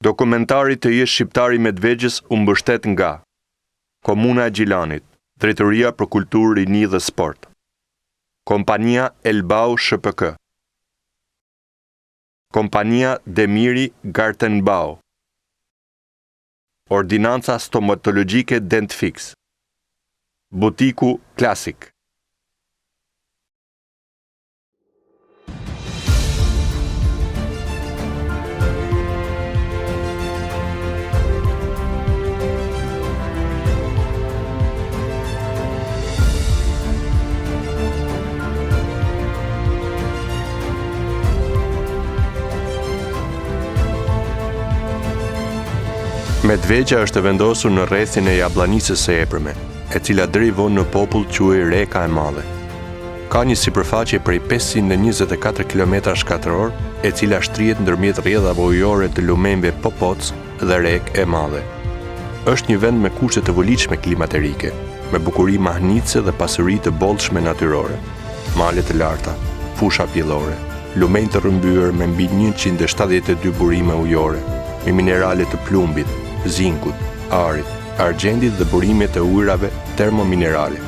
Dokumentari Të jesh shqiptar i Medvegjës u mbështet nga Komuna e Gjilanit, Drejtoria për Kulturë, Rini dhe Sport, Kompania Elbau SHPK, Kompania Demiri Gartenbau, Ordinanca Stomatologjike Dentfix, Butiku Klasik. Medvegja është e vendosur në rrethin e Jabllanisës së Eprëme, e cila deri vonë në popull quhej Reka e Madhe. Ka një sipërfaqe prej 524 km², e cila shtrihet ndërmjet rrjedhave ujore të lumenjve Popoc dhe Rek e Madhe. Është një vend me kushte të volitshme klimaterike, me bukuri mahnitse dhe pasuri të bollshme natyrore, male të larta, fusha pjellore, lumenj të rrëmbyer me mbi 172 burime ujore, me minerale të plumbit, zinkut, arit, argjendit dhe burimet e ujrave termominerale.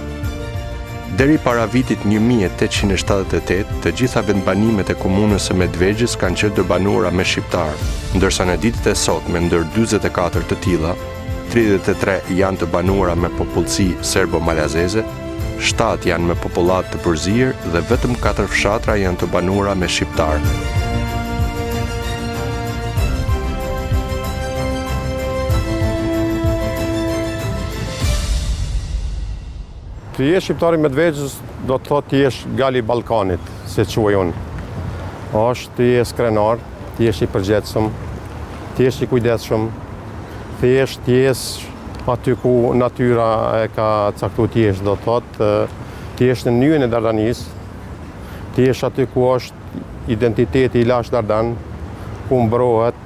Deri para vitit 1878, të gjitha vendbanimet e komunës së Medvegjës kanë qenë të banuara me shqiptar, ndërsa në ditët e sotme ndër 44 të tilla, 33 janë të banuara me popullsi serbo-malazeze, 7 janë me popullat të përzier dhe vetëm 4 fshatra janë të banuara me shqiptar. Të jesh shqiptar i Medvegjës do të thotë të jesh gali i Ballkanit, si quaj unë. Është të jesh krenar, të jesh i përgjithshëm, të jesh i kujdesshëm, të jesh aty ku natyra e ka caktuar të jesh, do të thotë të jesh në njën e Dardanisë, të jesh aty ku është identiteti i lash Dardan, ku mbrohet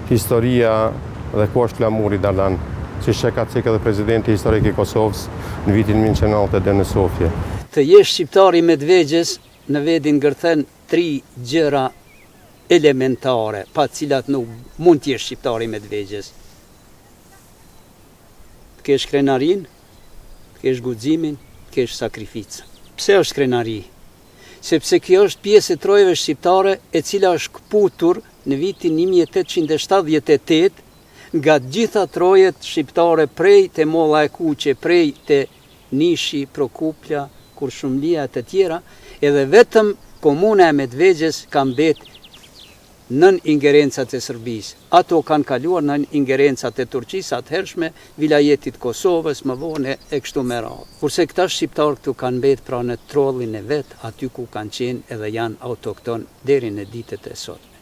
historia dhe ku është flamuri Dardan, siç e ka thënë edhe presidenti historik i Kosovës në vitin 1990 në Sofje. Të jesh shqiptar i Medvegjës në vendin ngërthen 3 gjëra elementare, pa cilat nuk mund të jesh shqiptar i Medvegjës. Të kesh krenarin, të kesh guximin, të kesh sakrificën. Pse është krenari? Sepse kjo është pjesë e trojeve shqiptare e cila është kputur në vitin 1878 nga gjitha trojet shqiptare prej të Molla e Kuqe, prej të Nishi, Prokupja, Kurshumlia e të tjera, edhe vetëm komuna e Medvegjës ka mbet nën ingerencat e Serbisë. Ato kanë kaluar nën ingerencat e Turqisë atëhershme, vilajetit Kosovës, më vonë e kështu me radhë. Kurse këta shqiptarë këtu kanë mbet pra në trollin e vet, aty ku kanë qenë edhe janë autokton deri në ditët e sotme.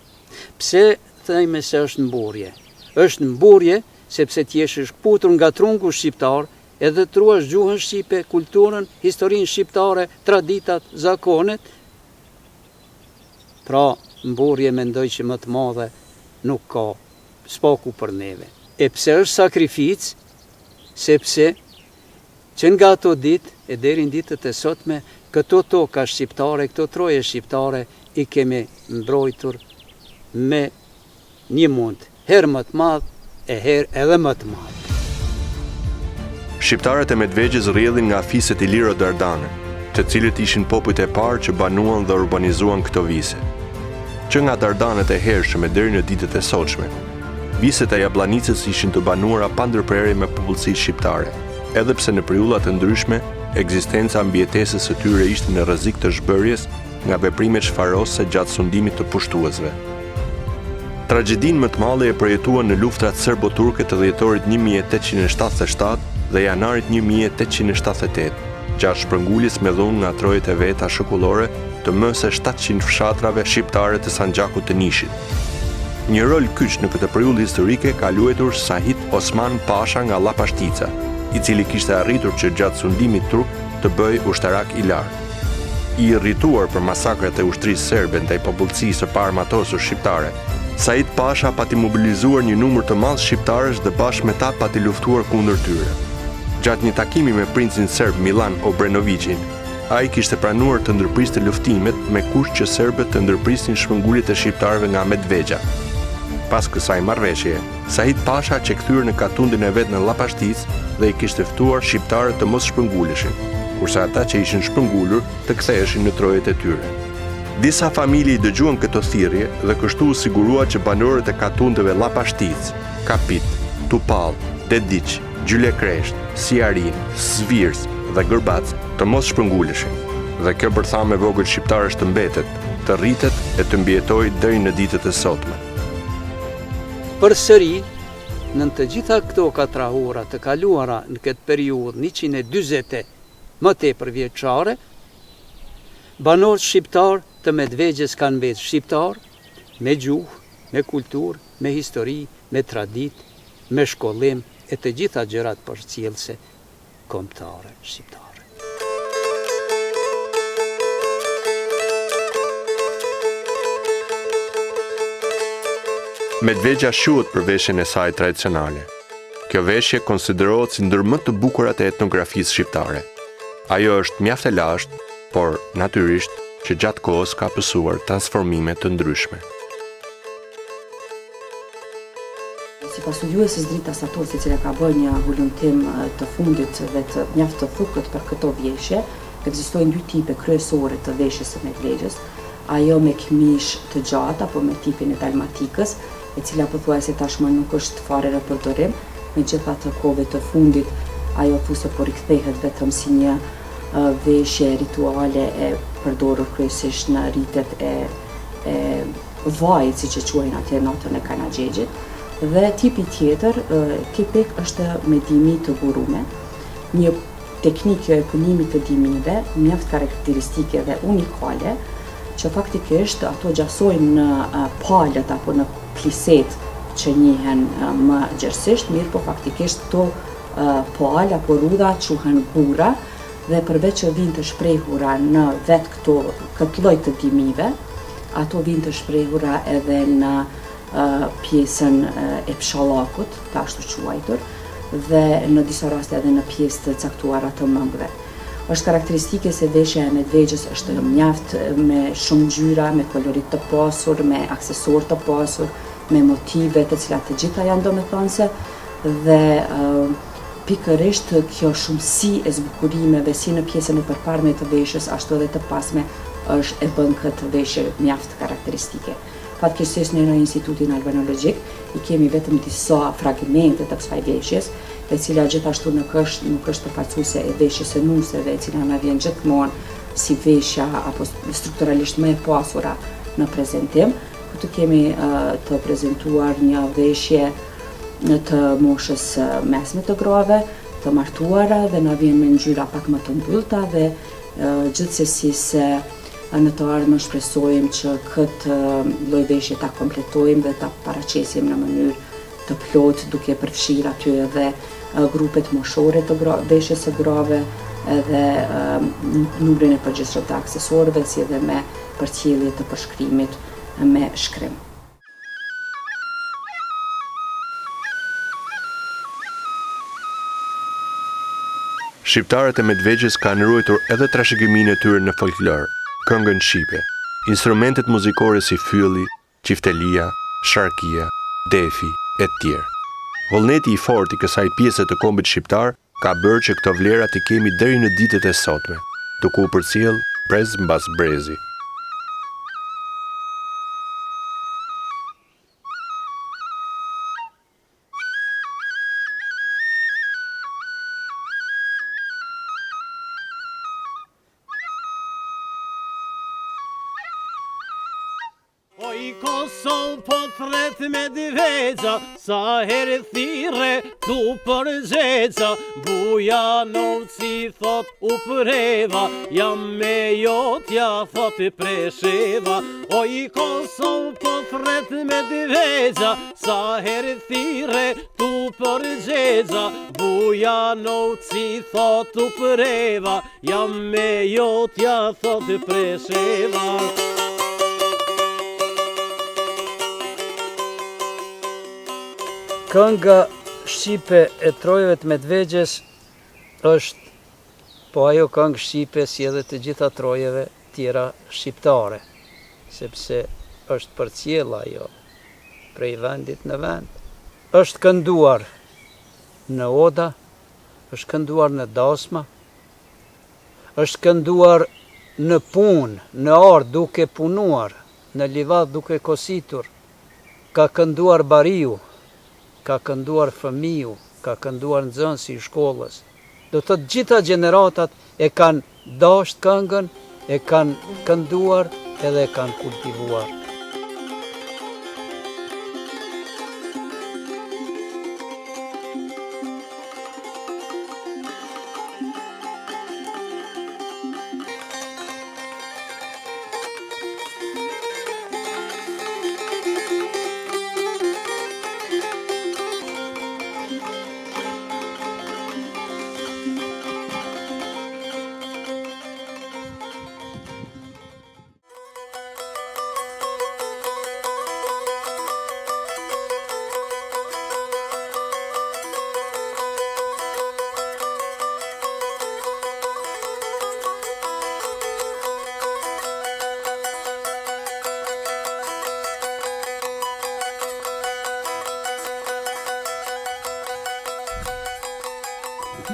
Pse thejme se është mburje? Është mburje sepse ti jesh shkputur nga trungu shqiptar, edhe truash gjuhën shqipe, kulturën, historinë shqiptare, traditat, zakonet. Pra, mburje mendoj që më të madhe nuk ka, s'paku për neve. E pse është sakrificë? Sepse që nga ato ditë e deri në ditët e sotme, këto toka shqiptare, këto troje shqiptare i kemi mbrojtur me një mund, herë më të madh e herë edhe më të madh. Shqiptarët e Medvegjës rrjedhin nga fiset Iliro Dardane, të cilët ishin popujt e parë që banuan dhe urbanizuan këto vise. Që nga Dardanet e hershme deri në ditët e sotshme, viset e Jabllanicës ishin të banuara pa ndërprerje me popullsi shqiptare, edhe pse në periudha të ndryshme ekzistenca mbijetesës së tyre ishte në rrezik të zhbërjes nga veprimet shfarose gjatë sundimit të pushtuesve. Tragjedinë më të madhe e përjetuan në luftrat serbo-turke të dhjetorit 1877 dhe janarit 1878, gjatë shpërnguljes me dhunë nga trojet e veta shekullore të më se 700 fshatrave shqiptare të Sanxhakut të Nishit. Një rol kyç në këtë periudhë historike ka luajtur Sahit Osman Pasha nga Llapashtica, i cili kishte arritur që gjatë sundimit turk të bëjë ushtarak i lartë. I irrituar për masakrat e ushtrisë serbe ndaj popullsisë së paarmatosur shqiptare, Sait Pasha pati mobilizuar një numër të madh shqiptarësh dhe bashkë me ta pati luftuar kundër tyre. Gjatë një takimi me princin serb Milan Obrenovicin, ai kishte pranuar të ndërpriste luftimet me kusht që serbët të ndërprisnin shpërnguljet e shqiptarëve nga Medvegja. Pas kësaj marrëveshjeje, Sahid Pasha që kthyer në katundin e vet në Llapashtic dhe I kishte ftuar shqiptarët të mos shpërnguleshin, kurse ata që ishin shpërngulur të ktheheshin në trojet e tyre. Disa familje I dëgjuan këto thirrje dhe kështu u sigurua që banorët e katundeve Llapashtic, Kapit, Tupall, Dediq, Gjylekresht, Siarin, Svirs dhe Gërbac të mos shpërnguleshin. Dhe kjo bërthame vogël shqiptarësh të mbetet, të rritet e të mbjetojë deri në ditët e sotme. Përsëri, në të gjitha këto katrahora të kaluara në këtë periudhë 140 më tepër vjeçare, banorët shqiptar të Medvegjes kanë vetë shqiptar, me gjuhë, me kulturë, me histori, me traditë, me shkollim e të gjitha gjërat përcjellëse kombëtare shqiptare. Medvegja shuhet për veshjen e saj tradicionale. Kjo veshje konsiderohet si ndër më të bukurat e etnografisë shqiptare. Ajo është mjaft e lashtë, por natyrisht që gjatë kohës ka pësuar transformime të ndryshme. Sipas studiueses Drita Satosi, e cila ka bërë një hulumtim të fundit dhe të mjaft të thukët për këto veshje, ekzistojnë dy tipe kryesore të veshjes së Medvegjes, ajo me këmish të gjatë apo me tipin e dalmatikës, e cila pothuajse tashmë nuk është fare në përdorim, megjithatë kohëve të fundit ajo thjesht po rikthehet vetëm si një veshje rituale e përdorur kryesisht në rritet e vajit, siç e quajnë atje natën e Kanaxhexhit. Dhe tipi tjetër, tipik është medimi të burume, një teknikë e punimit të dimive, mjaft karakteristike dhe unikale, që faktikisht ato gjasojnë në palët apo në pliset që njihen më gjerësisht, mirë po faktikisht këto palë apo rudha quhen bura dhe përveç që vinë të shprehura në vetë këtë lloj të dimive, ato vinë të shprehura edhe në pjesën e pshallakut, të ashtu quajtur, dhe në disa raste edhe në pjesë të caktuara të mëngve. Është karakteristike se veshja e Medvegjes është mjaft me shumë ngjyra, me kolorit të pasur, me aksesor të pasur, me motive të cilat të gjitha janë domethënëse dhe pikërisht kjo shumësi e zbukurimeve si në pjesën e përparme të veshjes ashtu edhe të pasme është e bën këtë veshje mjaft karakteristike. Fatkeqësisht në Institutin Albanologjik I kemi vetëm disa fragmente të kësaj veshjes, e cila gjithashtu nuk është përfaqësuese e veshjes së nuseve, e cila na vjen gjithmonë si veshja apo strukturalisht më e pasura në prezantim. Këtu kemi të prezantuar një veshje të moshës mesme të grave, të martuara dhe na vjen me ngjyra pak më të mbyllta dhe gjithsesi se në të ardhmen shpresojmë që këtë lloj veshje ta kompletojmë dhe ta paraqesim në mënyrë të plotë, duke përfshirë aty edhe grupet moshore të veshjes së grave edhe numrin e përgjithshëm të aksesorëve, si edhe me përcjellje të përshkrimit me shkrim. Shqiptarët e Medvegjes kanë ruajtur edhe trashëgiminë e tyre në folklor, këngën shqipe, instrumentet muzikore si fylli, qiftelia, sharkia, defi e tjerë. Vullneti I fortë I kësaj pjese të kombit shqiptar ka bërë që këto vlera t'i kemi deri në ditët e sotme, duke u përcjell brez mbas brezi. Oj Kosov po thret Medvegja, sa herë thirre tu për zhexa, Bujanovci thot u preva, jam me jotja thot presheva. Oj Kosov po thret Medvegja, sa herë thirre tu për zhexa, Bujanovci thot u preva, jam me jotja thot presheva. Kënga shqipe e trojeve të Medvegjes është po ajo këngë shqipe si edhe të gjitha trojeve tjera shqiptare, sepse është përcjell ajo prej vendit në vend. Është kënduar në oda, është kënduar në dasma, është kënduar në punë, në ardh duke punuar, në livadh duke kositur, ka kënduar bariu, ka kënduar fëmiu, ka kënduar nxënësi i shkollës. Do të gjitha gjeneratat e kanë dashur këngën, e kanë kënduar edhe e kanë kultivuar.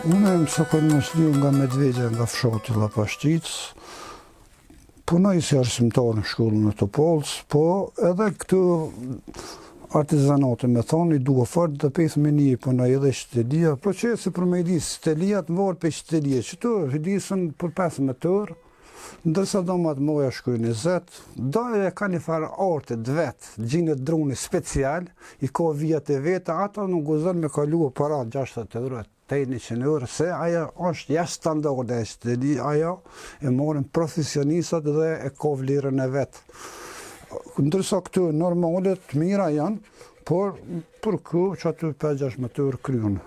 Unë më shokon më shliu nga Medvegja, nga fshati Llapashtic, punoj si arsimtar në shkollën e Topolës, po edhe këtu artizanate me thonë, i duha fort dhe pejtë me një punoj edhe shtelia, procesi për me i di shtelia të mërë për shtelia, që tu i disën për 15 orë, ndërsa domat moja shkojnë 20, dojë e ka një farë artet vetë, gjinët druni special, i ka vijat e veta, ata nuk guzën me kalua para 60 euro, 100 euro, se aja është jashtë standarde e shteli, aja e morin profesionistat dhe e ka vlerën e vetë. Ndërsa këtu normalet mira janë, por për kë që aty 5-16 euro kryon.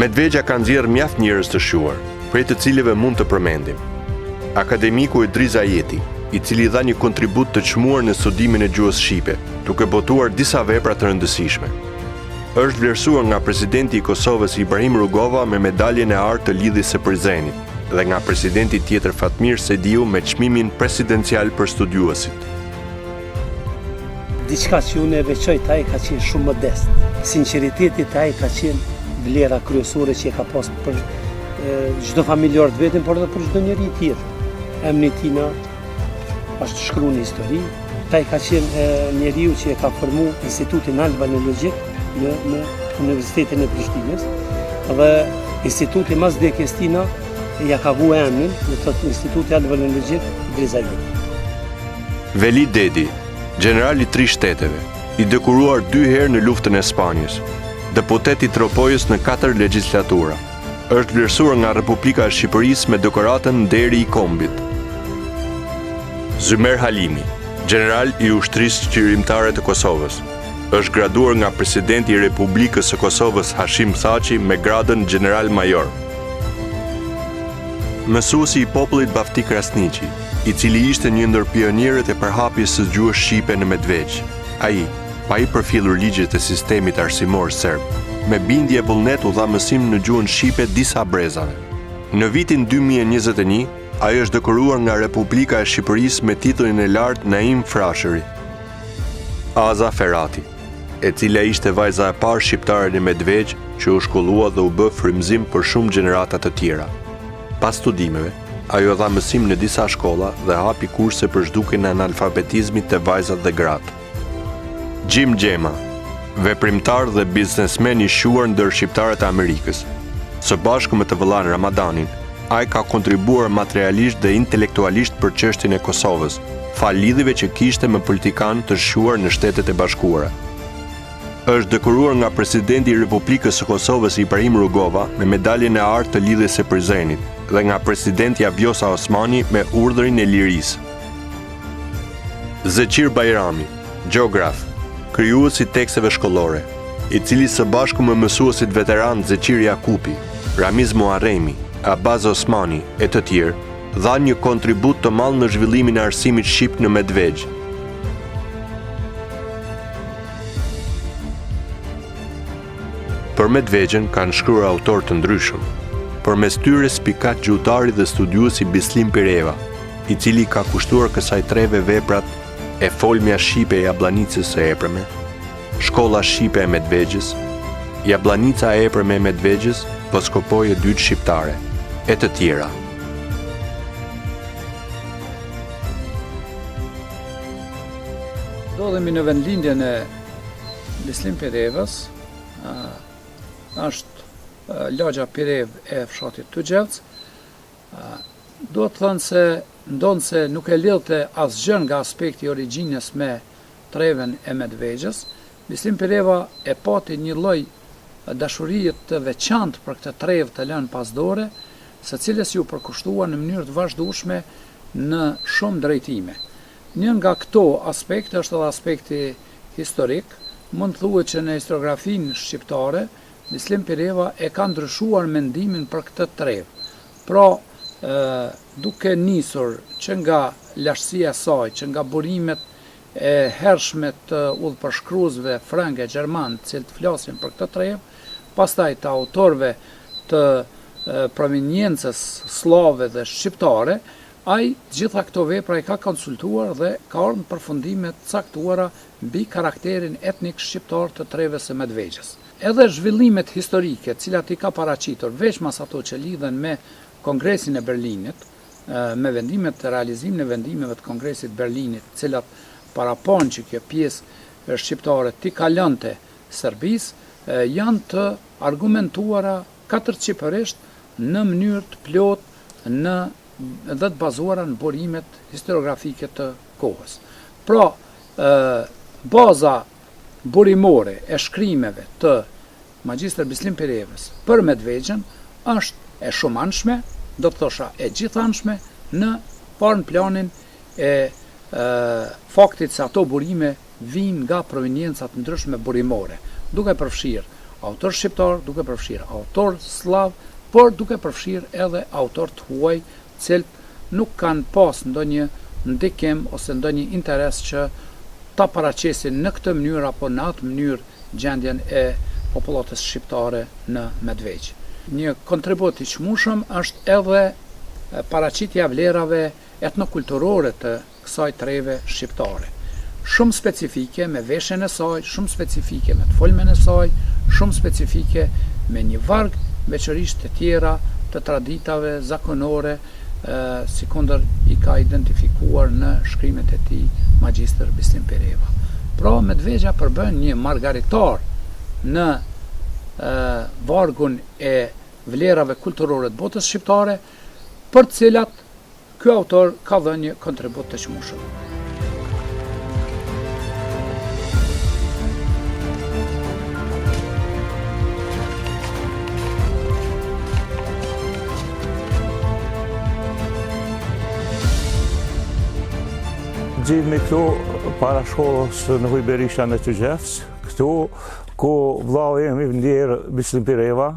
Medvegja ka nxjerrë mjaft njerëz të shuar, prej të cilëve mund të përmendim. Akademiku Idris Ajeti, i cili dha një kontribut të çmuar në studimin e gjuhës shqipe, duke botuar disa vepra të rëndësishme. Është vlerësuar nga presidenti i Kosovës Ibrahim Rugova me medaljen e artë të lidhjes së Prizrenit dhe nga presidenti tjetër Fatmir Sediu me çmimin presidencial për studiuesit. Diçka që unë e veçoj taj ka qenë shumë modest. Sinceriteti taj ka qenë vlera kryesore që e ka pas për çdo familjar të vetëm, por edhe për çdo njeri tjetër. Emri i tij është shkruar në histori. Taj ka qenë njeriu që e ka formu Institutin Albanologjik në Universitetin e Prishtinës dhe Instituti mas vdekjes tina ja ka vu emrin në të Instituti Albanologjik Idris Ajeti. Veli Dedi, general i 3 shteteve, i dëkuruar 2 herë në luftën e Spanjës, deputet i Tropojës në 4 legjislatura, është vlerësuar nga Republika e Shqipërisë me dekoratën Nderi i Kombit. Zymer Halimi, general i ushtrisë qërimtare të Kosovës, është graduar nga presidenti i Republikës së Kosovës Hashim Thaçi me gradën general major. Mësuesi i popullit Bafti Krasniqi, i cili ishte një ndër pionierët e përhapjes së gjuhës shqipe në Medvegj. Ai, pa i përfillur ligjet e sistemit arsimor serb, me bindje vullnet u dha mësim në gjuhën shqipe disa brezave. Në vitin 2021, ai është dekoruar nga Republika e Shqipërisë me titullin e lartë Naim Frashëri. Aza Ferati, e cila ishte vajza e parë shqiptare në Medvegj që u shkollua dhe u bë frymëzim për shumë gjenerata të tjera. Pas studimeve, ajo dha mësim në disa shkolla dhe hapi kurse për zhdukjen e analfabetizmit të vajzat dhe gratë. Jim Gjema, veprimtar dhe biznesmen i shuar ndër shqiptarët e Amerikës. Së bashku me të vëllain Ramadanin, ai ka kontribuar materialisht dhe intelektualisht për çështjen e Kosovës, fal lidhjeve që kishte me politikanë të shuar në Shtetet e Bashkuara. Është dekoruar nga presidenti i Republikës së Kosovës Ibrahim Rugova me medaljen e artë të lidhjes së Prizrenit dhe nga presidenti Vjosa Osmani me urdhrin e lirisë. Zeqir Bajrami, gjeograf, krijuesi i teksteve shkollore, i cili së bashku me mësuesit veteran Zeqir Jakupi, Ramiz Muharremi, Abaz Osmani e të tjerë, dha një kontribut të madh në zhvillimin e arsimit shqip në Medvegj. Për Medvegjen kanë shkruar autor të ndryshëm. Përmes tyre spikat gjutari dhe studiuesi Bislim Pireva, i cili ka kushtuar kësaj treve veprat e folmja shqipe e Jabllanicës së Epërme, shkolla shqipe e Medvegjes, Jabllanica e Epërme e Medvegjes, Voskopoje dytë shqiptare, e të tjera. Ndodhemi në vendlindjen e Bislim Pirevës, është lagja Pirev e fshatit Tugjevc. Do të thënë se ndonë se nuk e lidhte asgjë nga aspekti origjinës me treven e Medvegjes. Bislim Pireva e pati një lloj dashurie të veçantë për këtë trevë të lënë pasdore, së cilës ju përkushtua në mënyrë të vazhdueshme në shumë drejtime. Një nga këto aspekte është edhe aspekti historik. Mund të thuhet që në historiografinë shqiptare Bislim Pireva e ka ndryshuar mendimin për këtë trevë. Pra, duke nisur që nga lashtësia e saj, që nga burimet e hershme të udhëpërshkruesve frëngë e gjerman, të cilët flasin për këtë trevë, pastaj të autorëve të proveniencës slave dhe shqiptare, ai gjitha këto vepra i ka konsultuar dhe ka ardhur në përfundime të caktuara mbi karakterin etnik shqiptar të trevës së Medvegjes. Edhe zhvillimet historike, cilat i ka paraqitur, veçmas ato që lidhen me Kongresin e Berlinit, me vendimet të realizimin e vendimeve të Kongresit Berlinit, cilat parapon që kjo pjesë shqiptare t'i kalonte Serbisë, janë të argumentuara katërcipërisht në mënyrë të plotë dhe të bazuara në burimet historiografike të kohës. Pra, baza burimore e shkrimeve të Magjistër Bislim Pirevës për Medvegjen është e shumanshme, do të thosha e gjithanshme, në parë planin e faktit se ato burime vinë nga proveniencat ndryshme burimore, duke përfshirë autor shqiptar, duke përfshirë autor slav, por duke përfshirë edhe autor të huaj, cilët nuk kanë pas ndonjë ndikim ose ndonjë interes që ta paraqesin në këtë mënyrë apo në atë mënyrë gjendjen e popullatës shqiptare në Medvegj. Një kontribut i çmueshëm është edhe paraqitja vlerave etnokulturore të kësaj treve shqiptare. Shumë specifike me veshjen e saj, shumë specifike me të folmen e saj, shumë specifike me një varg veçërisht të tjera të traditave zakonore, sikundër i ka identifikuar në shkrimet e tij Magjistër Bislim Pireva. Pra, Medvegja përbën një margaritar në vargun e vlerave kulturore të botës shqiptare, për të cilat ky autor ka dhënë një kontribut të çmueshëm. Gjivmi këtu para shkollës në Huj Berisha në Tugjevc, këtu ku vllau im i vlerë Bislim Pireva,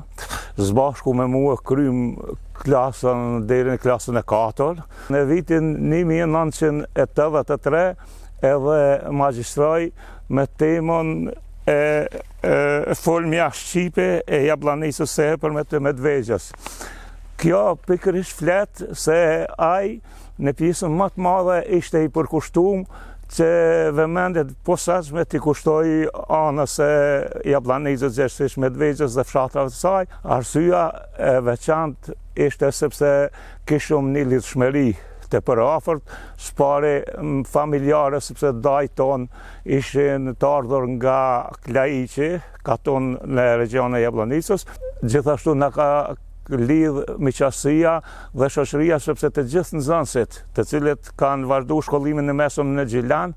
zbashku me mua krym klasën deri në klasën e 4. Në vitin 1983 edhe magjistroj me temën e folmja shqipe e Jabllanicës së Epërme të Medvegjes. Kjo pikërisht flet se ai në pjesën më të madhe ishte i përkushtuar që vëmendjet posaçme t'i kushtoi anës e Jabllanicës, gjithsesi Medvegjes dhe fshatrave të saj. Arsyeja e veçantë ishte sepse kishim një lidhshmëri të përafërt, s'pari familjare, sepse dajt ton ishin të ardhur nga Klaiqi, katon në regionin e Jabllanicës. Gjithashtu na ka lidh miqësia dhe shoqëria, sepse të gjithë nxënësit, të cilët kanë vazhduar shkollimin e mesëm në Gjilan,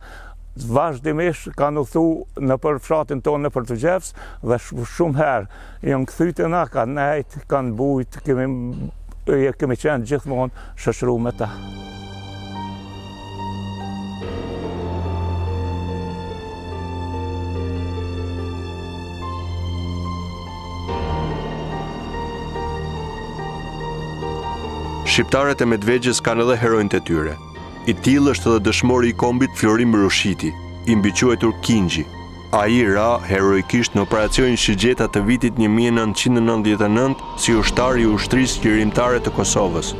vazhdimisht kanë udhthuar nëpër fshatin tonë nëpër Tugjevc dhe shumë herë janë kthyer na, kanë nejt, kanë bujt, kemi qenë gjithmonë shoqëruar me ta. Shqiptarët e Medvegjes kanë edhe heronjtë e tyre. I tillë është edhe dëshmori i kombit Florim Rushiti, i mbiquetur Kingji. Ai ra heroikisht në operacionin Shigjeta të vitit 1999 si ushtar i ushtrisë qërimtare të Kosovës.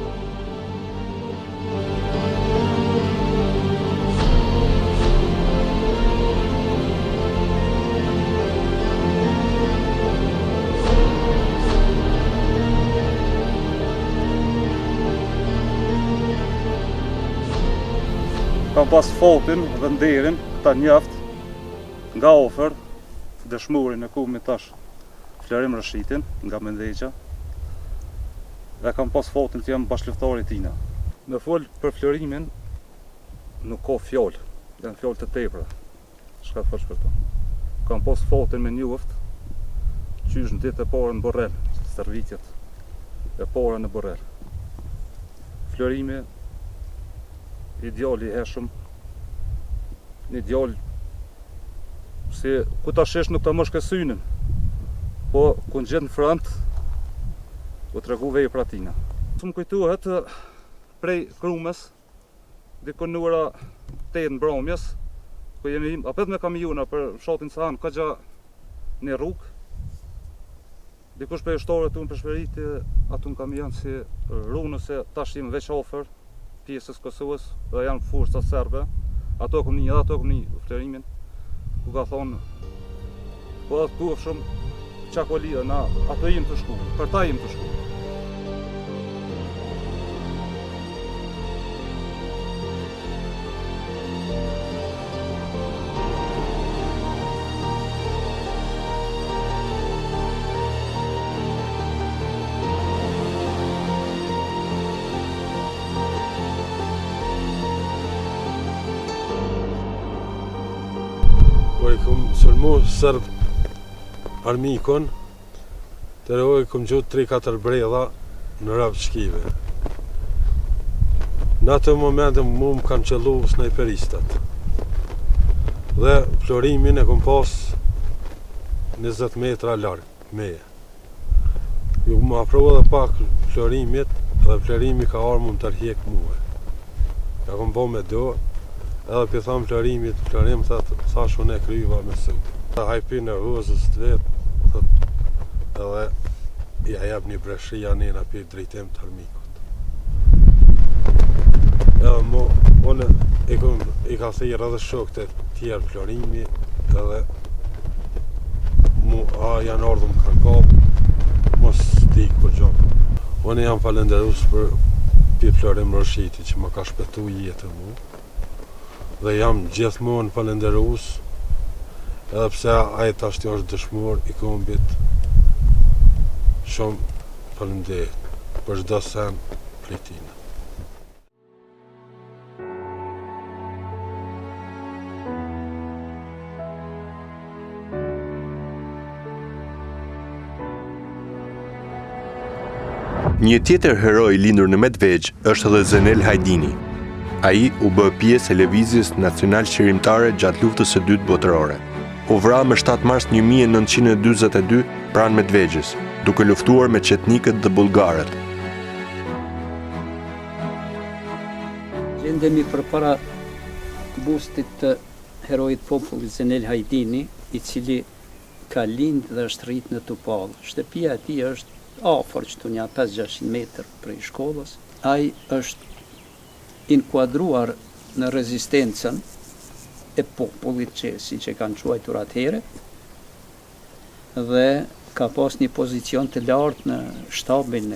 Kam pas fatin dhe nderin ta njaft nga ofër dëshmurin e kumit tash Florim Rëshitin nga Mendegja dhe kam pas fatin të jam bashkëluftari i tina. Me fol për Florimin nuk ka fjallë, janë fjallë të tepra. Çka të thosh për to? Kam pas fatin me njoft qysh në ditë e parë në Borrell, servitjet e para në Borrell. Florimi ideali i hershëm, një ideal si ku ta shesh nuk ta mosh ke synin, po ku në gjithë në front u tregu vepra tina. Më kujtohet prej Krumës, dikon në ora 8 mbrëmjes, ku jemi apet me kamiona për fshatin Sahan, ka gja një rrugë. Dikush për ushtarët unë për shperiti, aty në kamion si runës se tash jemi veç ofër pjesës Kosovës dhe janë forca serbe, ato kom një, ato kom një Florimin, ku ka thonë, po atë ku shumë qako lidhe, na ato jim të shku, për ta jim të shku. Kër i kom sulmu sërb armikon, të rehoj kom gjut 3-4 bredha në rrëp shkive. Në atë momentën mu më kanë qëllu snajperistat. Dhe Florimin e kom pas 20 metra larg meje. Ju më afrova dhe pak Florimit dhe Florimi ka armë më tërhjek muhe. Ja kom po me do, edhe për thamë Florimit, Florim thash unë e kryva me su. Hajpi në huzës të vetë, edhe ja jep një breshia njëna për drejtim të armikut. Edhe mu, unë i ka thirë edhe shokët e tjerë Florimi, edhe mu janë ardhëm kanë kapë, mos stikë për gjonë. Unë jam falenderus për Florim Rëshiti që më ka shpetu jetën mu. Dhe jam gjithmonë falenderus, edhe pse ai tash është dëshmor i kombit. Shumë falenderit për çdo sen prej tij. Një tjetër heroj lindur në Medvegj është edhe Zenel Hajdini. Ai u bë pjesë e lëvizjes nacional qërimtare gjatë luftës së dytë botërore. U vra më 7 mars 1942 pranë Medvegjës, duke luftuar me qetnikët dhe bullgarët. Gjendemi përpara bustit të herojit popullit Zenel Hajdini, i cili ka lind dhe është rrit në Tupall. Shtëpia e tij është afër këtu një 500-600 metër prej shkollës. Ai është inkuadruar në rezistencën e popullit që si që kanë quajtur atëhere dhe ka pas një pozicion të lartë në shtabin e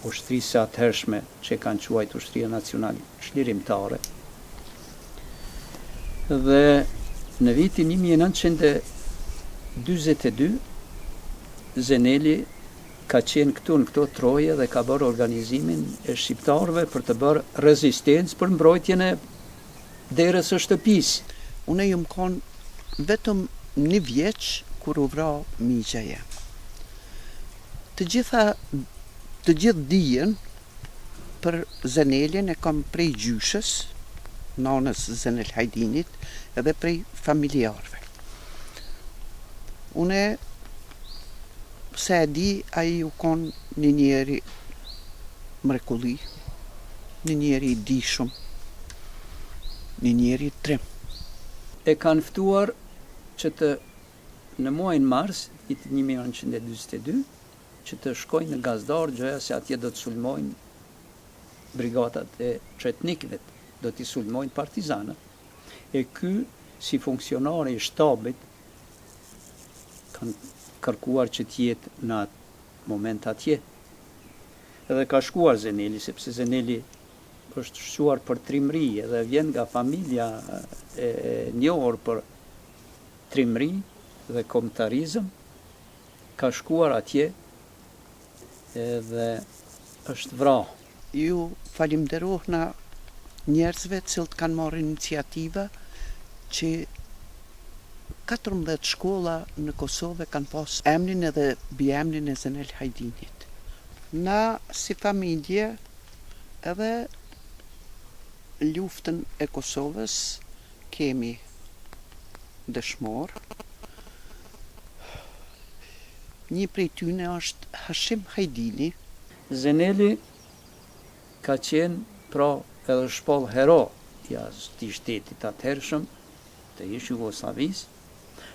ushtrisë atëhershme që kanë quajtur Ushtria Nacionale Çlirimtare. Dhe në vitin 1942 Zeneli ka qenë këtu në këto troje dhe ka bërë organizimin e shqiptarëve për të bërë rezistencë për mbrojtjen e derës së shtëpisë. Unë jam konë vetëm 1 vjeç kur u vra migjaja. Të gjithë dijen për Zenelin e kam prej gjyshës, nanës Zenel Hajdinit, edhe prej familjarëve. Unë se e di, a i u konë një njeri mrekulli, një njeri i dishëm, një njeri trim. E kanë ftuar që të në muajin mars, vitit 1942, që të shkojnë në Gazdar, gjëja se atje do të sulmojnë brigadat e çetnikëve, do t'i sulmojnë partizanët. E ky, si funksionar i shtabit, kanë kërkuar që t'jetë në atë moment atje. Edhe ka shkuar Zeneli, sepse Zeneli është shquar për trimëri, edhe vjen nga familja e njohur për trimëri dhe kombëtarizëm, ka shkuar atje edhe është vrarë. Ju falimderohna njerëzve cilët kanë marrë iniciativa që 14 shkolla në Kosovë kanë pas emrin edhe biemrin e Zenel Hajdinit. Na si familje edhe luftën e Kosovës kemi dëshmor. Një prej tyne është Hashim Hajdini. Zeneli ka qenë pra edhe shpall hero i atij shtetit atëhershëm të ish Jugosllavisë,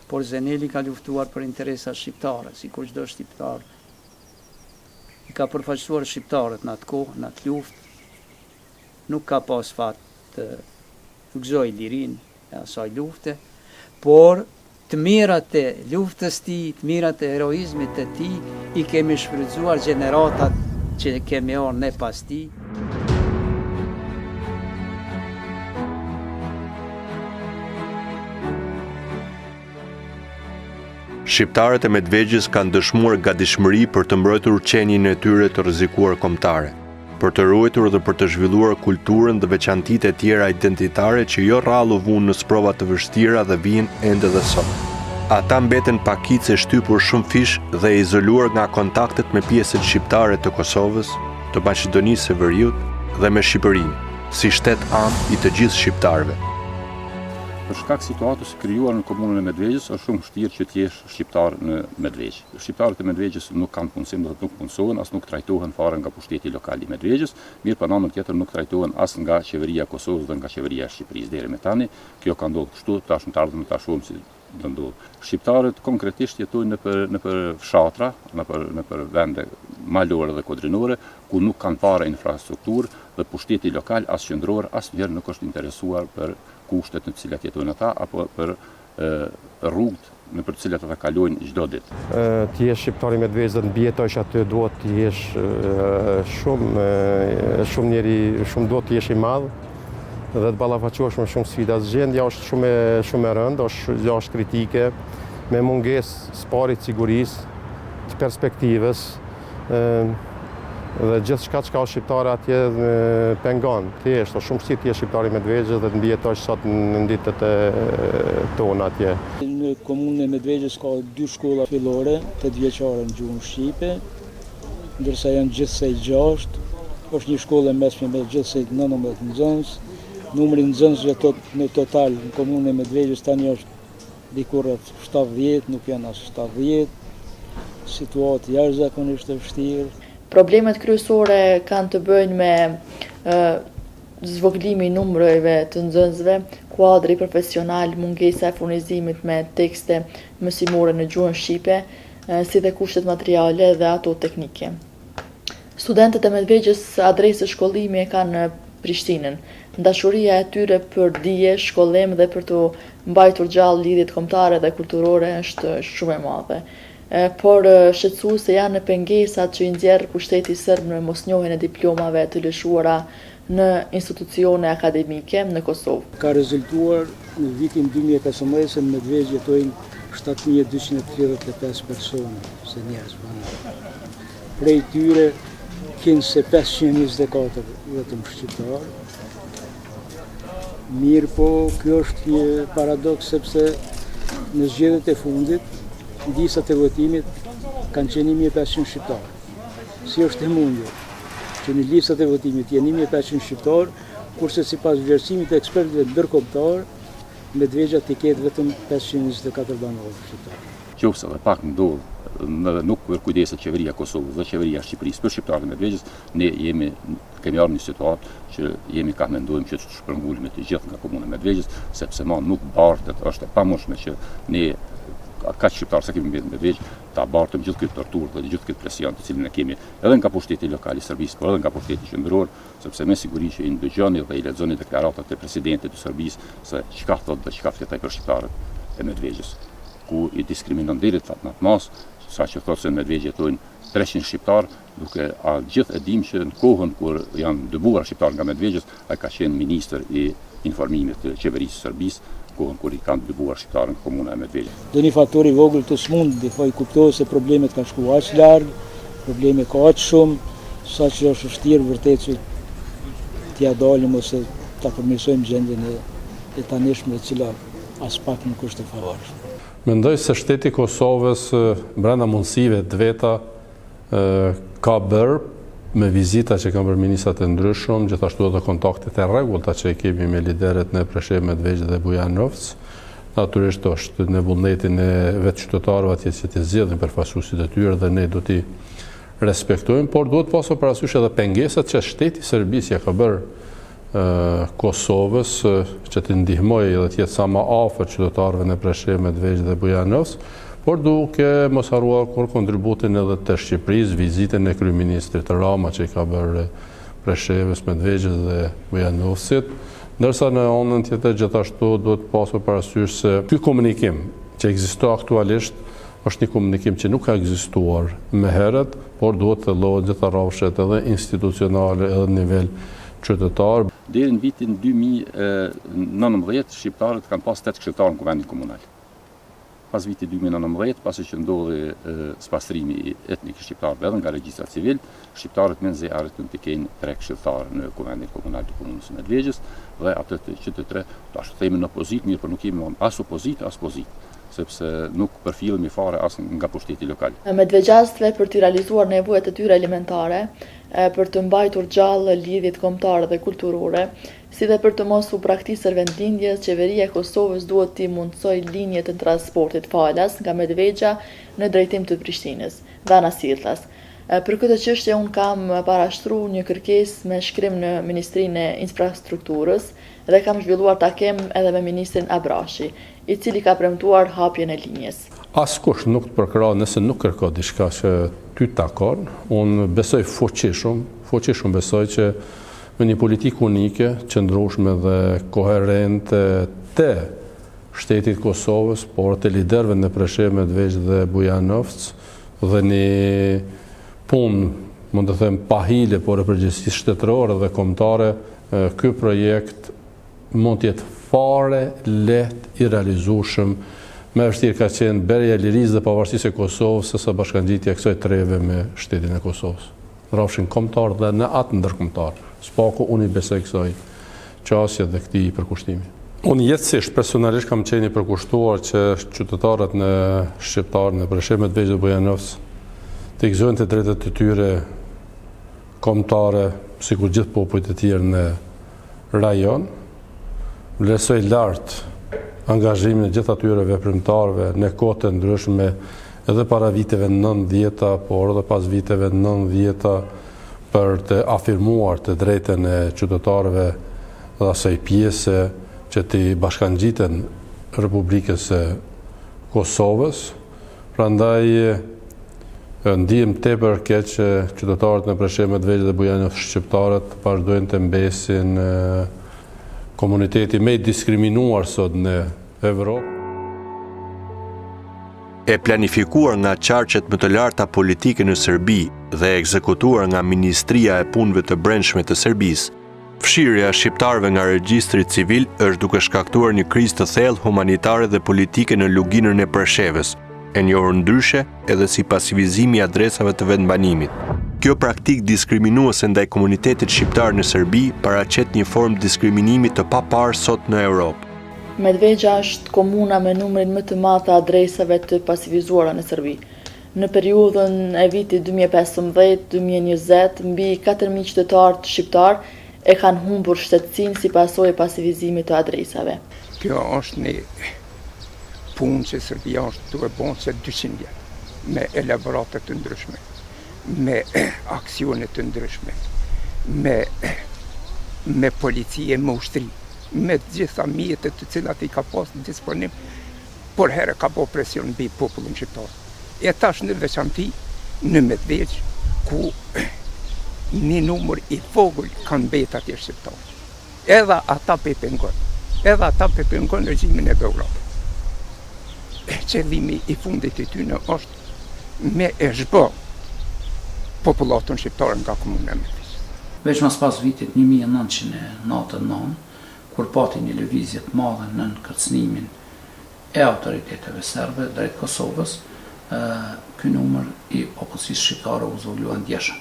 por Zeneli ka luftuar për interesa shqiptare, sikur çdo shqiptar. I ka përfaqësuar shqiptarët në atë kohë, në atë luftë. Nuk ka pas fat të gëzoj lirinë e asaj lufte, por të mirat e luftës tij, të mirat e heroizmit të tij i kemi shfrytzuar gjeneratat që kemi orë ne pas tij. Shqiptarët e Medvegjës kanë dëshmuar gatishmëri për të mbrojtur qenien e tyre të rrezikuar kombëtare, për të ruajtur dhe për të zhvilluar kulturën dhe veçantitë e tjera identitare që jo rrallu vunë në sprova të vështira dhe vijnë ende dhe sot. Ata mbeten pakicë e shtypur shumë fish dhe e izoluar nga kontaktet me pjesët shqiptare të Kosovës, të Maqedonisë së Veriut dhe me Shqipërinë, si shtet anë i të gjithë shqiptarëve. Për shkak situatës krijuar në komunën e Medvegjës, është shumë vështirë që të jesh shqiptar në Medvegjë. Shqiptarët e Medvegjës nuk kanë punësim dhe nuk punësohen, as nuk trajtohen fare nga pushteti lokal i Medvegjës, mirë për anën tjetër nuk trajtohen as nga qeveria e Kosovës dhe nga qeveria e Shqipërisë deri më tani. Kjo ka ndodhur kështu, tash në të ardhmen ta shohim si do ndodh. Shqiptarët konkretisht jetojnë në për fshatra, në për vende malore dhe kodrinore, ku nuk kanë fare infrastrukturë dhe pushteti lokal as qendror asnjëherë nuk është interesuar për kushtet në të cilat jetojnë ata, apo për rrugët në për të cilat ata kalojnë çdo ditë. Ti je shqiptar i Medvegjës dhe të mbjetosh aty, duhet të jesh shumë njeri, shumë duhet të jesh i madh dhe të ballafaqohesh me shumë sfida. Gjendja është shumë e rëndë, është kritike, me mungesë sparit sigurisë, të perspektivës, dhe gjithçka që ka shqiptare atje pengon. Thjesht, është shumë vështirë të jesh shqiptar i Medvegjës dhe të mbjetosh sot në ditët e tona atje. Në komunën e Medvegjës ka 2 shkolla fillore, 8 vjeçare në gjuhën shqipe, ndërsa janë gjithsej 6. Është një shkollë mesme me gjithsej 19 nxënës. Numri i nxënësve në total në komunën e Medvegjës tani është diku rreth 70, nuk janë as 70. Situatë jashtëzakonisht e vështirë. Problemet kryesore kanë të bëjnë me zvogëlimi i numrave të nxënësve, kuadri profesional, mungesa e furnizimit me tekste mësimore në gjuhën shqipe, si dhe kushtet materiale dhe ato teknike. Studentët e Medvegjës adresë shkollimi e kanë në Prishtinën. Dashuria e tyre për dije, shkollim dhe për të mbajtur gjallë lidhjet kombëtare dhe kulturore është shumë e madhe. Por shqetësuese janë pengesat që i nxjerr pushteti serb në mosnjohjen e diplomave të lëshuara në institucione akademike në Kosovë. Ka rezultuar në vitin 2015 në Medvegjë jetojnë 7235 persona, se njerëz banor. Prej tyre kinë se 524 vetëm shqiptarë. Mirë po, kjo është një paradoks sepse në zgjedhjet e fundit listat e votimit kanë qenë 1500 shqiptarë. Si është e mundur që në listat e votimit janë 1500 shqiptarë, kurse sipas vlerësimit të ekspertëve ndërkombëtar, Medvegjja të ketë vetëm 524 banorë shqiptarë. Qofse edhe pak ndodh nuk kujdeset qeveria e Kosovës dhe qeveria e Shqipërisë për shqiptarët e Medvegjës, ne kemi ardhur në një situatë që ka mendojmë që të shpërngulemi të gjithë nga komuna e Medvegjës, sepse nuk bartet, është e pamunshme që ne ka shqiptarë sa kemi mbetur në Medvegjë, ta bartëm gjithë këtë torturë dhe gjithë këtë presion të cilin e kemi edhe nga pushteti lokal i Serbisë, por edhe nga pushteti qendror, sepse me siguri që i ndëgjoni dhe i lexoni deklaratat e presidentit të Serbisë se çka thotë dhe çka fletaj për shqiptarët e Medvegjës, ku i diskriminon deri në atë mas, sa që thotë se në Medvegjë jetojnë 300 shqiptarë, duke gjithë e dim që në kohën kur janë dëbuar shqiptarë nga Medvegjës, ai ka qenë ministër i informimit të qeverisë së Serbisë, kohën kur i kanë dëbuar shqiptarën në komuna e Medvegjës. Do një faktor i vogël të smund, i kuptohet se problemet ka shku aq larg, probleme ka aq shumë, sa që është vështirë vërtet që t'ia dalim ose ta përmirësojmë gjendjen e tanishme e cila as pak nuk është e favorshme. Mendoj se shteti Kosovës brenda mundësive të veta ka bërë me vizita që kanë bërë ministrat e ndryshëm, gjithashtu edhe kontaktet e rregullta që i kemi me lideret në Preshevë, Medvegjë dhe Bujanovc. Natyrisht është në vullnetin e vetë qytetarëve atje që të zgjedhin përfaqësuesit e tyre dhe ne do t'i respektojmë, por duhet pasur parasysh edhe pengesat që shteti i Serbisë ja ka bërë Kosovës që të ndihmojë dhe të jetë sa më afër qytetarëve në Preshevë, Medvegjë dhe Bujanovc, por duke mos harruar kur kontributin edhe të Shqipërisë, vizitën e kryeministrit Rama që i ka bërë Preshevës, Medvegjës dhe Bujanovcit, ndërsa në anën tjetër gjithashtu duhet pasur parasysh se ky komunikim që ekziston aktualisht është një komunikim që nuk ka ekzistuar më herët, por duhet të llohet gjitha rrafshet edhe institucionale edhe në nivel qytetar. Deri në vitin 2019 shqiptarët kanë pas 8 këshilltarë në kuvendin komunal. Pas vitit 2019, pasi që ndodhi spastrimi i etnik shqiptarëve edhe nga regjistra civil, shqiptarët menzi arritën të kenë 3 këshilltarë në kuvendin komunal të komunës së Medvegjës dhe atë që të tre, tash themi në opozit, mirë, por nuk kemi as opozit, as pozit, sepse nuk përfillemi fare as nga pushteti lokal. Medvegjasve për të realizuar nevojat e tyre elementare, për të mbajtur gjallë lidhjet kombëtare dhe kulturore, si dhe për të mos u braktisur vendlindjes, qeveria e Kosovës duhet t'i mundsoj linjet e transportit falas nga Medvegja në drejtim të Prishtinës dhe Anasillas. Për këtë çështje unë kam parashtruar një kërkesë me shkrim në Ministrinë e Infrastrukturës dhe kam zhvilluar takim edhe me ministrin Abrashi, i cili ka premtuar hapjen e linjes. Askush nuk të përkra nëse nuk kërko diçka që ty takon. Unë besoj fuqishëm besoj që me një politikë unike, qëndrueshme dhe koherente të shtetit Kosovës, por të liderëve në Preshevë, Medvegjë dhe Bujanovc, dhe një punë, mund të them pahile, por e përgjithësisht shtetërore dhe kombëtare, ky projekt mund të jetë fare lehtë i realizueshëm. Më vështirë ka qenë berja e lirisë dhe pavarësisë e Kosovës sesa bashkangjitja e kësaj treve me shtetin e Kosovës. Rrafshin kombëtar dhe në atë ndërkombëtar. Spaku unë i besoj kësaj qasje dhe këtij përkushtimi. Unë jetësisht personalisht kam qenë i përkushtuar që qytetarët në shqiptarë në Preshevë, Medvegjë dhe Bujanovc të gëzojnë të drejtat e tyre kombëtare, sikur gjithë popujt e tjerë në rajon. Vlerësoj lartë angazhimin e gjithë atyre veprimtarëve në kohë të ndryshme edhe para viteve 90-ta, por edhe pas viteve 90-ta për të afirmuar të drejtën e qytetarëve dhe asaj pjese që të bashkangjiten Republikës së Kosovës. Prandaj ndihem tepër keq që qytetarët në Preshevë, Medvegjë dhe Bujanovc shqiptarët vazhdojnë të mbesin komuniteti më i diskriminuar sot në Evropë. E planifikuar nga qarqet më të larta politike në Serbi dhe ekzekutuar nga Ministria e Punëve të Brendshme të Serbisë, fshirja e shqiptarëve nga regjistri civil është duke shkaktuar një krizë të thellë humanitare dhe politike në luginën e Preshevës, e njohur ndryshe edhe si pasivizimi i adresave të vendbanimit. Kjo praktik diskriminuese ndaj komunitetit shqiptar në Serbi paraqet një formë diskriminimi të paparë sot në Europë. Medvegjja është komuna me numrin më të madh të adresave të pasivizuara në Serbi. Në periudhën e vitit 2015-2020, mbi 4.000 qytetarë të shqiptar e kanë humbur shtetësinë si pasojë e pasivizimit të adresave. Kjo është një punë që Serbia është duke bërë se 200 vjet. me elaboratet të ndryshme, me aksione të ndryshme, me polici e me ushtri, me të gjitha mjetet të cilat I ka pas në disponim, por herë ka po presion mbi popullin shqiptar. E tash në veçanti në Medvegjë, ku një numër I vogël kanë mbet atje shqiptar. Edhe ata pengon regjimin e Beogradit. Qëllimi I fundit I tyne është me e zhbë popullatën shqiptare nga komuna e Medvegjës. Veç mas pas vitit 1999, kur pati një lëvizje të madhe në kërcënimin e autoriteteve serbe drejt Kosovës, ky numër I popullsisë shqiptare u zvoglua ndjeshëm.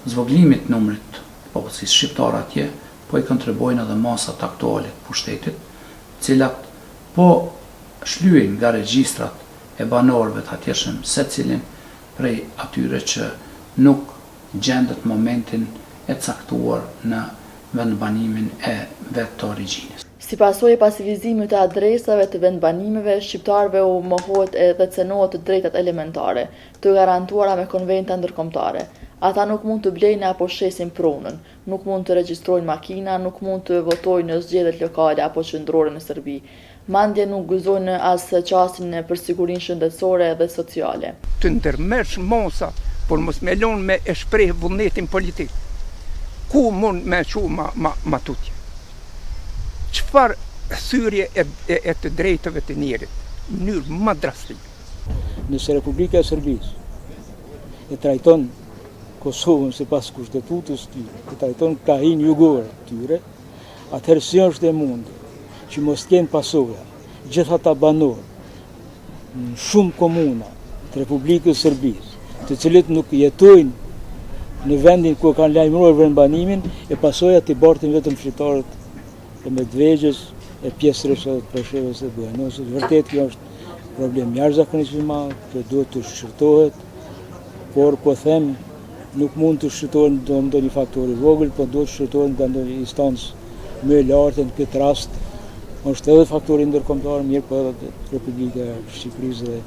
Zvoglimit numrit popullsisë shqiptare atje po I kontribojnë edhe masat aktuale të pushtetit, cilat po shlyejnë nga regjistrat e banorëve të atjeshëm secilin prej atyre që nuk gjendet momentin e caktuar në vendbanimin e vetë të origjinës. Si pasojë e pasivizimit të adresave të vendbanimeve, shqiptarëve u mohohet edhe cenohet të drejtat elementare, të garantuara me konventa ndërkombëtare. Ata nuk mund të blejnë apo shesin pronën, nuk mund të regjistrojnë makina, nuk mund të votojnë në zgjedhjet lokale apo qendrore në Serbi. Mandje nuk gëzojnë as qastin për sigurinë shëndetësore dhe sociale. Të ndërmersh mosa, por mos me lon me e shpreh vullnetin politik. Ku mund me qu ma tutje? Çfarë thyrje e të drejtave të njerit, në mënyrë më drastike. Nëse Republika e Serbisë e trajton Kosovën sipas kushtetutës të tyre, e trajton krahin jugor të tyre, atëherë si është e mundur që mos kenë pasoja gjithë ata banorë në shumë komuna të Republikës së Serbisë, të cilët nuk jetojnë në vendin ku kanë lajmëruar vendbanimin, e pasojat I bartin vetëm shqiptarët e Medvegjës, e pjesërisht edhe të Preshevës e Bujanosës. Vërtet kjo është problem jashtëzakonisht I madh, që duhet të shqyrtohet, por po them nuk mund të shqyrtohen nga ndonjë faktor I vogël, por duhet të shqyrtohen nga ndonjë instancë më e lartë. Në këtë rast është edhe faktori ndërkombëtar, mirë po edhe Republika e Shqipërisë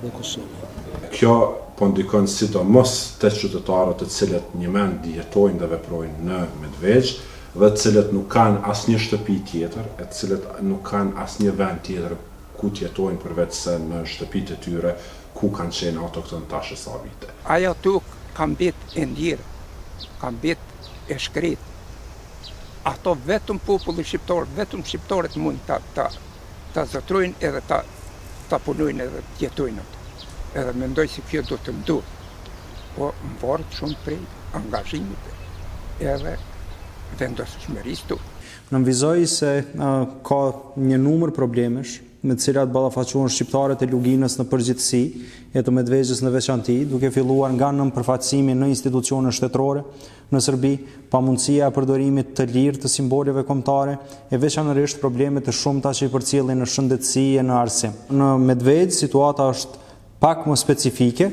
dhe Kosovë. Kjo po ndikon sidomos te qytetarët të cilët një mend jetojnë dhe veprojnë në Medvegjë dhe të cilët nuk kanë asnjë shtëpi tjetër, e të cilët nuk kanë asnjë vend tjetër ku të jetojnë përveç se në shtëpitë e tyre ku kanë qenë autokton tash sa vite. Ajo tokë ka mbet e ndjerë, ka mbet e shkret. Ato vetëm populli shqiptar, vetëm shqiptarët mund ta zotrojnë edhe ta punojnë edhe të jetojnë ato. Edhe mendoj se kjo do të ndodhë, po më varet shumë prej angazhimit edhe vendosmërisë tu. Nënvizoj se ka një numër problemesh me të cilat ballafaqohen shqiptarët e Luginës në përgjithësi e të Medvegjës në veçanti, duke filluar nga nënpërfaqësimi në institucione shtetërore në Serbi, pamundësia e përdorimit të lirë të simboleve kombëtare e veçanërisht problemet e shumta që I përcjellin në shëndetësi e në arsim. Në Medvegjë situata është pak më specifike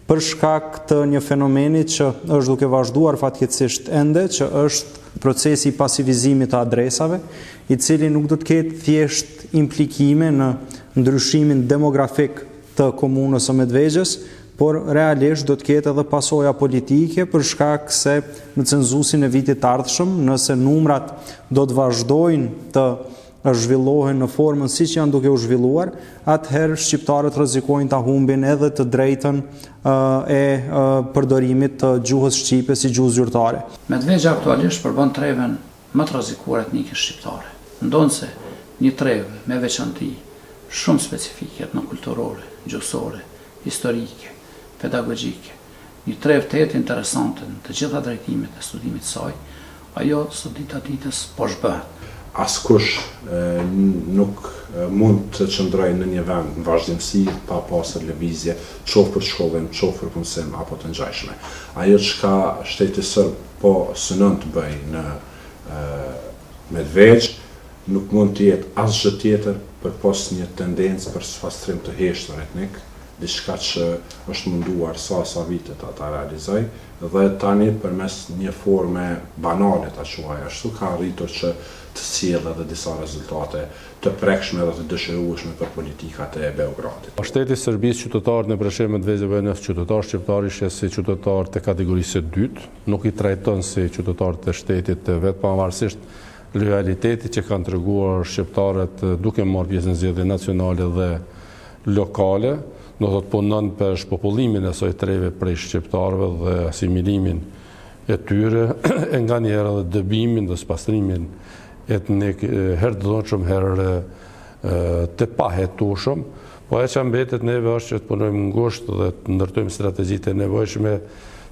për shkak të një fenomeni që është duke vazhduar fatkeqësisht ende, që është procesi I pasivizimit të adresave, I cili nuk do të ketë thjesht implikime në ndryshimin demografik të komunës së Medvegjës, por realisht do të ketë edhe pasoja politike për shkak se në cenzusin e vitit të ardhshëm, nëse numrat do të vazhdojnë të zhvillohen në formën siç janë duke u zhvilluar, atëherë shqiptarët rrezikojnë ta humbin edhe të drejtën e përdorimit të gjuhës shqipe si gjuhë zyrtare. Medvegjë aktualisht përbën treven më të rrezikuar etnike shqiptare. Ndonse një trevë me veçanti shumë specifike etnokulturore, gjuhësore, historike, pedagogjike, një trevë të jetë interesante në të gjitha drejtimet e studimit të saj, ajo sot dita ditës po zhbëhet. Askush nuk mund të qëndrojë në një vend në vazhdimsi pa pasur lëvizje, qoftë për shkollim, qoftë për punësim apo të ngjashme. Ajo çka shteti serb po synon të bëjë në Medvegjë nuk mund të jetë asgjë tjetër përpos një tendencë për sfastrim të heshtër etnik diçka që është munduar sa vite ta realizoj dhe tani përmes një forme banale ta quaj ashtu ka arritur që të sjellë edhe disa rezultate të prekshme dhe të dëshirueshme për politikat e Beogradit. Shteti i Serbisë, qytetarët në Preshevë Medvegjeve janë qytetarë shqiptarë ishe si qytetarë të kategorisë së dytë, nuk i trajton si qytetarë të shtetit të vetë, pavarësisht lojaliteti që kanë treguar shqiptarët duke marrë pjesë në zgjedhje nacionale dhe lokale, do të punon për shpopullimin e saj treve prej shqiptarëve dhe asimilimin e tyre, e nga njerë dhe dëbimin dhe spastrimin etnik herë dëdhonshëm, herë të pahetueshëm, po e që mbetet neve është që të punojmë ngushtë dhe të ndërtojmë strategjitë e nevojshme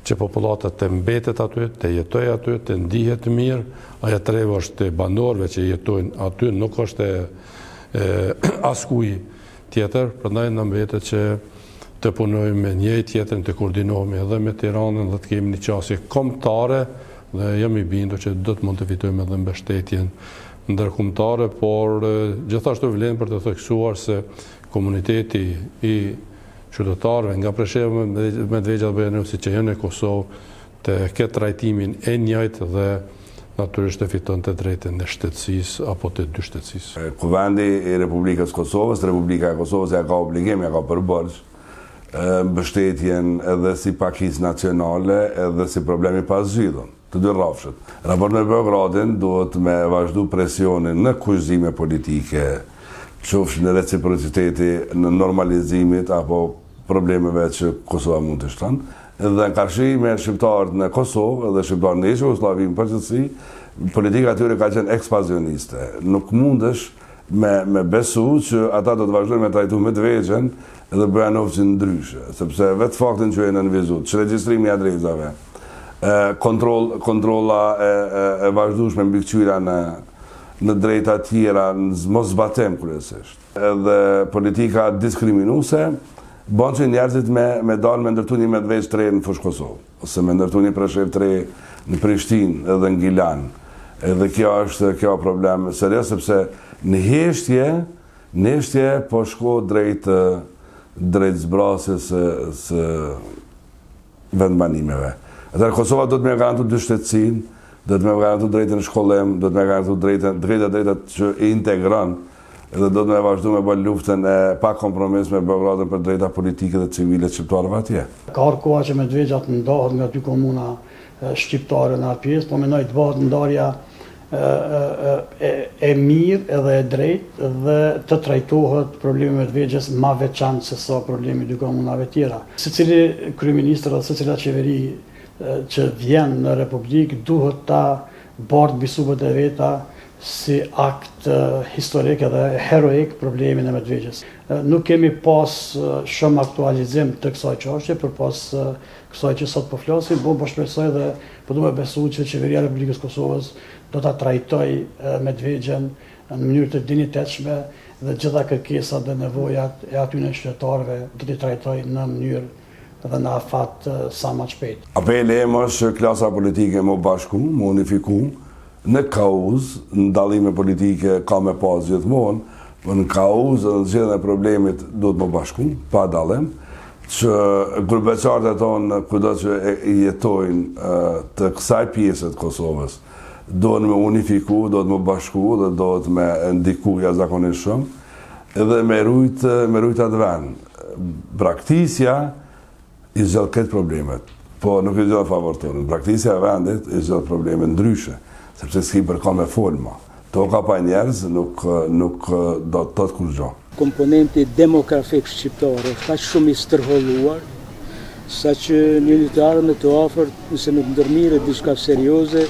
që popullatët të mbetet aty, të jetoj aty, të ndihet mirë, aja treve është të banorëve që jetojnë aty, nuk është askuj tjetër, prandaj në mbetet që të punojmë me njëri tjetrin, të koordinohemi edhe me Tiranën dhe të kemi një qasje kombëtare dhe jam i bindur që do të mund të fitojmë edhe mbështetjen ndërkombëtare, por gjithashtu vlen për të theksuar se komuniteti i qytetarëve nga Presheva, Medvegja dhe Bujanovci që janë në Kosovë të ketë trajtimin e njëjtë dhe natyrisht të fiton të drejtën e shtetësisë apo të dy shtetësisë. Kuvendi i Republikës Kosovës, Republika e Kosovës ja ka obligim, ja ka përbërgjë mbështetjen edhe si pakicë nacionale edhe si problemi pas zgjidhur, të dy rrafshët. Raport me Beogradin duhet me vazhdu presionin në kushzime politike, qofsh në reciprociteti, në normalizimit apo problemeve që Kosova mund të shton. Dhe në karshi me shqiptarët në Kosovë dhe shqiptarët në Jugosllavi në përgjithësi, politika atyre ka qenë ekspansioniste. Nuk mundesh me besu që ata do të vazhdojnë me trajtu Medvegjen edhe Bujanovcin ndryshe, sepse vetë faktin që e në nënvizut, që regjistrimi i adresave, kontrolla e vazhdueshme mbikëqyrja në drejta tjera, në mos zbatem kryesisht. Edhe politika diskriminuese bën që njerëzit me dalë me ndërtu një Medvegj 3 në fushë Kosovë, ose me ndërtu një Preshevë 3 në Prishtinë edhe në Gilan. Edhe kjo është problem serioz, sepse në heshtje po shko drejt zbrasjes së vendbanimeve. Atëherë Kosova do të më garantu dy shtetësinë, do të më garantu drejtën në shkollim, do të më garantu drejtat që i integron, dhe do të më vazhdu me bërë luftën e pa kompromis me Beogradin për drejta politike dhe civile të shqiptarëve atje. Ka koha që Medvegja të ndahet nga dy komuna shqiptare në atë pjesë, po mendoj të bëhet ndarja e mirë edhe e drejtë dhe të trajtohet problemi Medvegjes ma veçantë se sa problemi dy komunave tjera. Secili kryeministër dhe secila qeveri që vjen në Republikë duhet ta bardë bisubët e veta si akt historik edhe heroik problemin e Medvegjes. Nuk kemi pas shumë aktualizim të kësaj çështje për pas kësaj që sot po flasim, po shpresoj dhe po duhet besu që qeveria e Republikës Kosovës do ta trajtoj Medvegjen në mënyrë të dinjitetshme dhe gjitha kërkesat dhe nevojat e atyre qytetarëve do t'i trajtoj në mënyrë dhe në afat sa më shpejt. Apeli im është klasa politike më bashku, më unifiku, në kauzë, në dallime politike ka me pas gjithmonë, por në kauzë dhe në zgjedhjen e problemit duhet më bashku, pa dallim, që grupeqarët e tonë kudo që jetojnë të kësaj pjesë të Kosovës, duhet me unifiku, duhet me bashku dhe duhet me ndiku jashtëzakonisht shumë, edhe me rujt atë vend. Braktisja i zgjodh këtë problemet, po nuk i zgjodh favortorin. Braktisja e vendit i zgjodh probleme ndryshe, sepse s'ki përka me folma. To ka pa njerëz, nuk do të thotë kurrë. Komponenti demografik shqiptar është kaq shumë i stërholluar, sa që një lojtarë me të afërt, nëse nuk ndërmirret diçka serioze,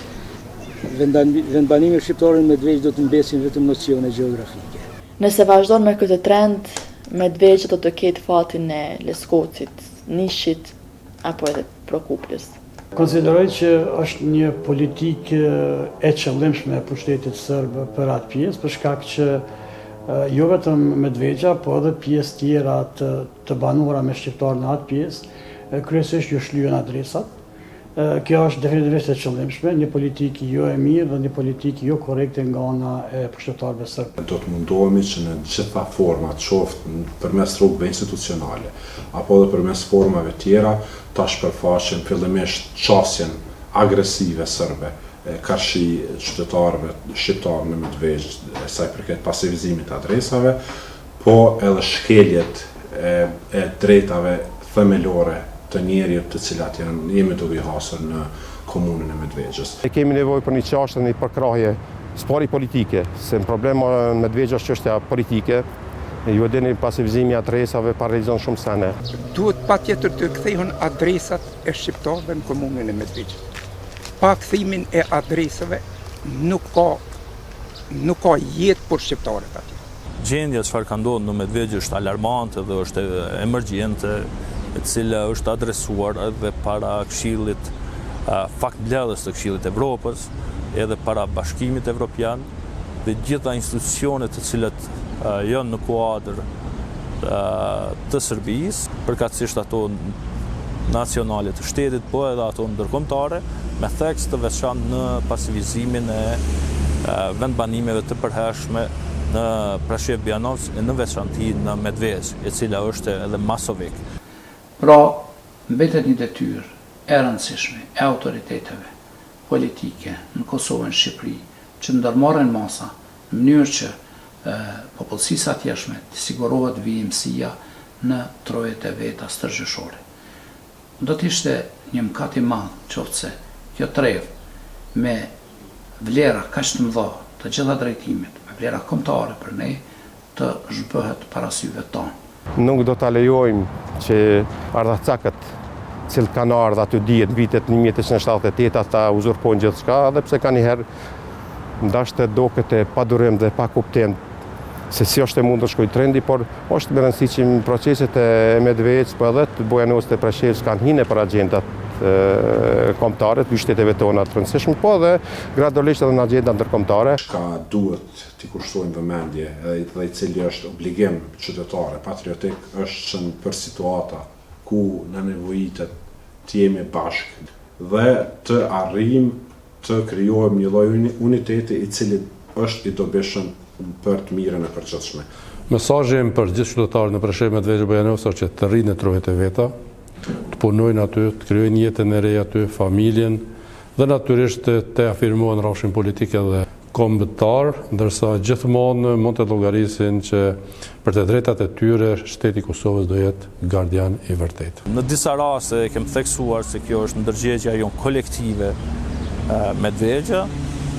vendbanimi shqiptar në Medvegj do të mbesin vetëm nocione gjeografike. Nëse vazhdon me këtë trend, Medvegja do të ketë fatin e Leskocit, Nishit apo edhe Prokuplës. Konsideroj që është një politikë e qëllimshme e pushtetit serb për atë pjesë, për shkak që jo vetëm Medvegja, po edhe pjesë tjera të banuara me shqiptarë në atë pjesë, kryesisht ju shlyen adresat, Kjo është definitivisht e qëllimshme, një politikë jo e mirë dhe një politikë jo korrekte nga ana e pushtetarëve serbë. Do të mundohemi që në gjitha format, qoftë përmes rrugëve institucionale, apo edhe përmes formave tjera, ta shpërfaqen fillimisht qasjen agresive serbe, karshi qytetarëve shqiptarë në Medvegj, sa i përket pasivizimit të adresave, po edhe shkeljet e drejtave themelore të njerëzit të cilat jemi duke i hasur në komunën e Medvegjës. Kemi nevojë për një çështje, një përkrahje spori politike, se në problema në Medvegj është çështja politike. Ju e dini pasivizimi i adresave pa realizon shumë sene. Duhet patjetër të kthehen adresat e shqiptarëve në komunën e Medvegjës. Pa kthimin e adresave nuk ka jetë për shqiptarët aty. Gjendja çfarë ka ndodhur në Medvegj është alarmante dhe është emergjente, e cila është adresuar edhe para Këshillit, faktmbledhës të Këshillit Evropës, edhe para Bashkimit Evropian dhe gjitha institucionet të cilat janë në kuadër të Serbisë, përkatësisht ato nacionale të shtetit, po edhe ato ndërkombëtare, me theks të veçantë në pasivizimin e vendbanimeve të përhershme në Prashëv Bjanovce e në veçanti në Medvegj, e cila është edhe masovik. Pra, mbetet një detyrë e rëndësishme e autoriteteve politike në Kosovë në Shqipëri që ndërmarrin masa në mënyrë që popullsisë atjeshme të sigurohet vijimësia në trojet e veta stërgjeshore. Do të ishte një mëkat i madh qoftë se kjo trevë me vlera kaq të mëdha të gjitha drejtimit, me vlera kombëtare për ne, të zhbëhet para syve tonë. Nuk do ta lejojmë që ardhacakët cilë kanë ardhur aty dihet vitet 1978 ata uzurpojnë gjithçka, edhe pse kanë njëherë ndashtë duket e padurim dhe pa kuptim se si është e mundur shkoj trendi, por është me rëndësi që proceset e Medvegj, po edhe të Bujanovës të Prashevës kanë hyrë për agjendat kombëtare të shteteve tona të rëndësishme, po edhe gradualisht edhe në agjendat ndërkombëtare. Ka duhet t'i kushtojmë vëmendje dhe i cili është obligim qytetare, patriotik, është që në për situata ku në nevojitet të jemi bashkë dhe të arrijmë të krijohem një lloj uniteti i cili është i dobishëm për të mirën e përgjithshme. Mesazhi im për gjithë qytetarët në Prashëv, Medvegj, Bujanovës është që të rrinë në trojet e veta, të punojnë aty, të krijojnë jetën e re aty, familjen dhe natyrisht të afirmohen rrafshin politike dhe kombëtar, ndërsa gjithmonë mund të llogarisin që për të drejtat e tyre shteti i Kosovës do jetë gardian i vërtetë. Në disa raste kemi theksuar se kjo është ndërgjegjja jon kolektive Medvegja,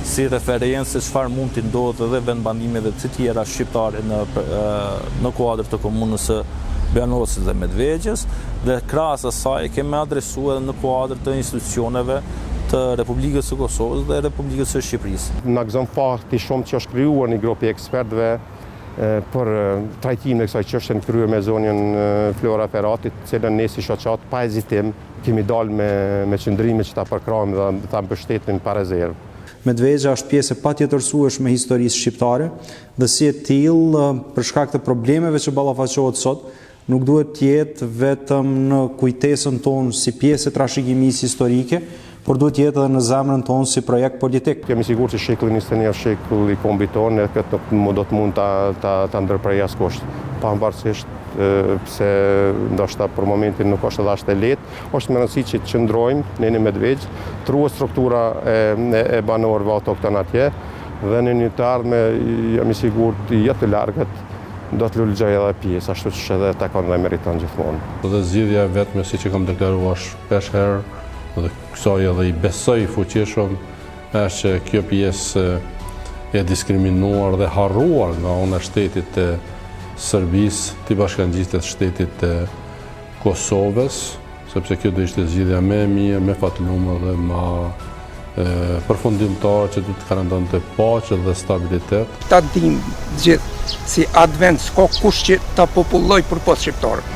si referencë se çfarë mund të ndodhë edhe vendbanimeve të tjera shqiptare në kuadër të komunës së Bjanovës dhe Medvegjës, dhe krahas asaj kemi adresuar në kuadër të institucioneve të Republikës së Kosovës dhe Republikës së Shqipërisë. Na gëzon fakti shumë që është krijuar një grup i ekspertëve për trajtimin e kësaj çështje në krye me zonën Flora Ferratit, cilën ne si shoqat pa hezitim kemi dalë me qëndrime që ta përkrahim dhe ta mbështetnim pa rezervë. Medvegja është pjesë e patjetërsueshme e historisë shqiptare dhe si e tillë për shkak të problemeve që ballafaqohet sot, nuk duhet të jetë vetëm në kujtesën tonë si pjesë e trashëgimisë historike, por duhet të jetë edhe në zemrën tonë si projekt politik. Jam i sigurt se shekulli 21 është shekull i kombit tonë, dhe këtë do të mund ta ndërprej askush. Pavarësisht pse ndoshta për momentin nuk është edhe as e lehtë, është më rëndësi që të qëndrojmë në Medvegj, truhet struktura e banorëve autokton atje dhe në një të ardhme jam i sigurt jetë të largët do të lullëgjoj edhe pjesë, ashtu që edhe takon dhe meriton gjithmonë. Dhe zgjidhja vetme si që kam deklaruar shpesh herë dhe kësaj edhe i besoj fuqishëm është që kjo pjesë e diskriminuar dhe harruar nga ana e shtetit të Serbisë, të bashkangjitet shtetit të Kosovës, sepse kjo do ishte zgjidhja më e mirë, më fatlume dhe më përfundimtare që do të garantante paqe dhe stabilitet. Ta dim gjithë si advent s'ka kush që ta populloj përpos shqiptarëve.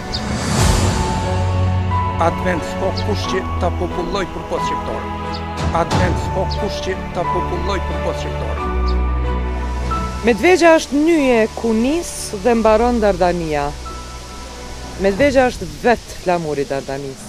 Advent s'ka kush që ta populloj përpos shqiptarëve. Advent s'ka kush që ta populloj përpos shqiptarëve. Medvegja është nyje ku nis dhe mbaron Dardania. Medvegja është vetë flamuri Dardanisë.